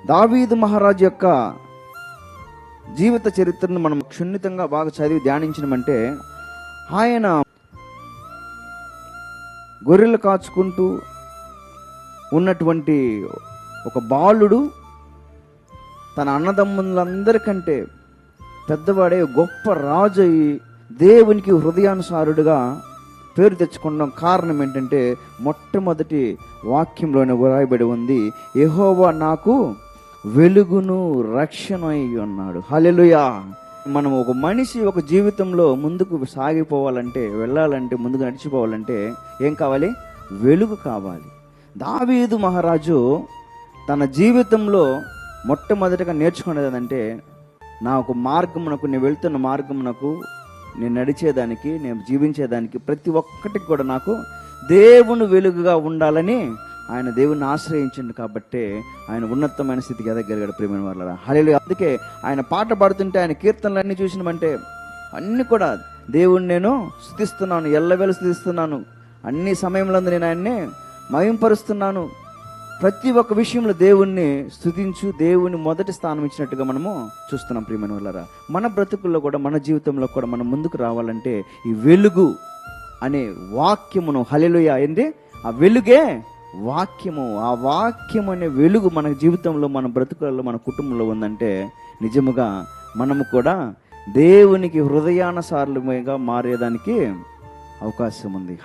దావీదు మహారాజు యొక్క జీవిత చరిత్రను మనం క్షుణ్ణితంగా బాగా చదివి ధ్యానించడమంటే, ఆయన గొర్రెలు కాచుకుంటూ ఉన్నటువంటి ఒక బాలుడు తన అన్నదమ్ములందరికంటే పెద్దవాడే గొప్ప రాజు అయి దేవునికి హృదయానుసారుడుగా పేరు తెచ్చుకోవడం కారణం ఏంటంటే, మొట్టమొదటి వాక్యంలోనే వ్రాయబడి ఉంది, యెహోవా నాకు వెలుగును రక్షణ అయి ఉన్నాడు. హల్లెలూయా. మనం ఒక మనిషి ఒక జీవితంలో ముందుకు సాగిపోవాలంటే, వెళ్ళాలంటే, ముందుకు నడిచిపోవాలంటే ఏం కావాలి? వెలుగు కావాలి. దావీదు మహారాజు తన జీవితంలో మొట్టమొదటిగా నేర్చుకునేది ఏంటంటే, నా ఒక మార్గమునకు, నేను వెళ్తున్న మార్గమునకు, నేను నడిచేదానికి, నేను జీవించేదానికి ప్రతి ఒక్కటికి కూడా నాకు దేవుని వెలుగుగా ఉండాలని ఆయన దేవుని ఆశ్రయించిండు. కాబట్టి ఆయన ఉన్నతమైన స్థితికి ఎదగలిగాడు. ప్రియమైన వాళ్ళ హల్లెలూయా. అందుకే ఆయన పాట పాడుతుంటే, ఆయన కీర్తనలన్నీ చూసినామంటే అన్నీ కూడా దేవుణ్ణి నేను స్తుతిస్తున్నాను, ఎల్లవేళ స్తుతిస్తున్నాను, అన్ని సమయంలో నేను ఆయన్ని మహింపరుస్తున్నాను. ప్రతి ఒక్క విషయంలో దేవుణ్ణి స్తుతించు, దేవుని మొదటి స్థానం ఇచ్చినట్టుగా మనము చూస్తున్నాం. ప్రియమైన వాళ్ళారా, మన బ్రతుకుల్లో కూడా, మన జీవితంలో కూడా మనం ముందుకు రావాలంటే ఈ వెలుగు అనే వాక్యమును, హల్లెలూయా ఏంది, ఆ వెలుగే వాక్యము. ఆ వాక్యం అనే వెలుగు మన జీవితంలో, మన బ్రతుకులలో, మన కుటుంబంలో ఉందంటే నిజముగా మనము కూడా దేవునికి హృదయానుసారులుగా మారేదానికి అవకాశం ఉంది.